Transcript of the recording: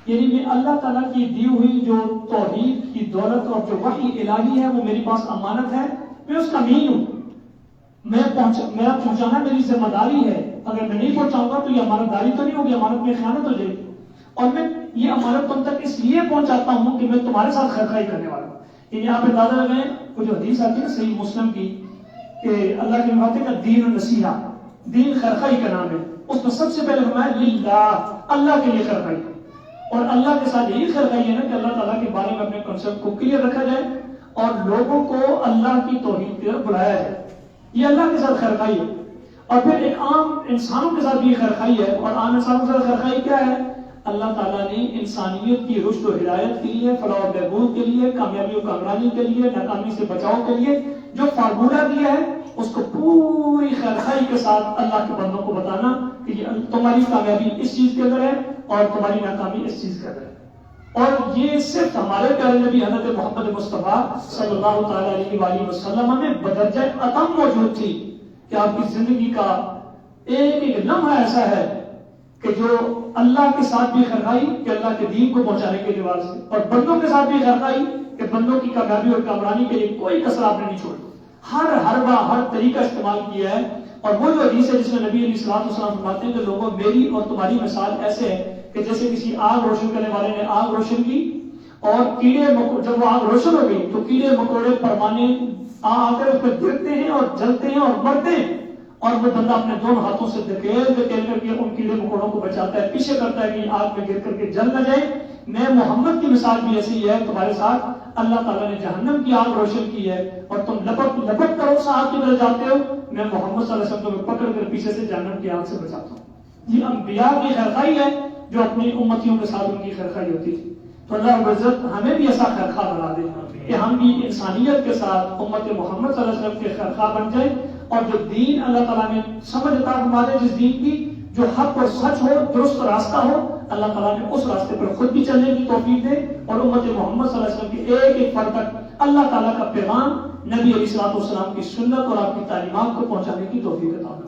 یعنی میں اللہ تعالیٰ کی دی ہوئی جو توحید کی دولت اور جو وحی الہی ہے وہ میری پاس امانت ہے، میں اس کا امین ہوں، میرا پہنچانا میری ذمہ داری ہے، اگر میں نہیں پہنچاؤں گا تو یہ امانت داری تو نہیں ہوگی، امانت میں خیانت ہو جائے گی، اور میں یہ امانت تم تک اس لیے پہنچاتا ہوں کہ میں تمہارے ساتھ خیر خواہی کرنے والا ہوں۔ یعنی آپ اندازہ لگائیں، وہ جو حدیث آتی ہے صحیح مسلم کی کہ اللہ کے نبی کا دین النصیحہ، دین خیر خواہی کا نام ہے، اس میں سب سے پہلے فرمایا للہ، اللہ کے لیے خیر خواہی، اور اللہ کے ساتھ یہی خیر خواہی ہے نا کہ اللہ تعالیٰ کے بارے میں اپنے کنسپٹ کو کلیئر رکھا جائے اور لوگوں کو اللہ کی توحید کی طرف بلایا جائے، یہ اللہ کے ساتھ خیر خواہی ہے۔ اور پھر ایک عام انسانوں کے ساتھ بھی خیر خواہی ہے، اور عام انسانوں کے ساتھ خیر خواہی کیا ہے؟ اللہ تعالیٰ نے انسانیت کی رشد و ہدایت کے لیے، فلاح و بہبود کے لیے، کامیابی و کامرانی کے لیے، ناکامی سے بچاؤ کے لیے جو فارمولہ دیا ہے اس کو پوری خیر خواہی کے ساتھ اللہ کے بندوں کو بتانا کہ یہ تمہاری کامیابی اس چیز کے اندر ہے اور تمہاری ناکامی اس چیز کے اندر ہے۔ اور یہ صرف ہمارے پیارے نبی حضرت محمد مصطفیٰ صلی اللہ تعالیٰ علیہ وآلہ وسلم میں بدرجہ عدم موجود تھی کہ آپ کی زندگی کا ایک ایک لمحہ ایسا ہے کہ جو اللہ کے ساتھ بھی خیر خواہی کہ اللہ کے دین کو پہنچانے کے لحاظ سے، اور بندوں کے ساتھ بھی خیر خواہی کہ بندوں کی کامیابی اور کامرانی کے لیے کوئی کسر آپ نے نہیں چھوڑی، ہر حربہ ہر طریقہ استعمال کیا ہے۔ اور وہ جو حدیث ہے جس میں نبی علیہ الصلوۃ والسلام فرماتے ہیں کہ لوگوں میری اور تمہاری مثال ایسے ہے کہ جیسے کسی آگ روشن کرنے والے نے آگ روشن کی اور کیڑے مکوڑے، جب وہ آگ روشن ہو گئی تو کیڑے مکوڑے پروانے آ کر اس پہ گرتے ہیں اور جلتے ہیں اور مرتے ہیں، اور وہ بندہ اپنے دونوں ہاتھوں سے دھکیل کر کے ان کیڑے مکوڑوں کو بچاتا ہے، پیچھے کرتا ہے کہ آگ میں گر کر کے جل نہ جائے۔ میں محمد کی مثال بھی ایسی ہے تمہارے ساتھ، اللہ تعالیٰ نے جہنم کی آگ روشن کی ہے اور تم لپٹ کر اس آگ کی طرف جاتے ہو، میں محمد صلی اللہ علیہ وسلم کو پکڑ کر پیچھے سے جہنم کی آگ سے بچاتا ہوں۔ یہ انبیاء کی خیر خواہی ہے جو اپنی امتیوں کے ساتھ ان کی خیر خواہی ہوتی تھی۔ تو اللہ رب العزت ہمیں بھی ایسا خیر خواہ بنا دے کہ ہم بھی انسانیت کے ساتھ امت محمد صلی اللہ علیہ وسلم کے خیر خواہ بن جائیں، اور جو دین اللہ تعالیٰ نے سمجھ عطا فرما دے، جس دین کی جو حق اور سچ ہو، درست راستہ ہو، اللہ تعالیٰ نے اس راستے پر خود بھی چلنے کی توفیق دے، اور امت محمد صلی اللہ علیہ وسلم کی ایک ایک فرد تک اللہ تعالیٰ کا پیغام، نبی علیہ الصلوۃ والسلام کی سنت اور آپ کی تعلیمات کو پہنچانے کی توفیق عطا فرمائے۔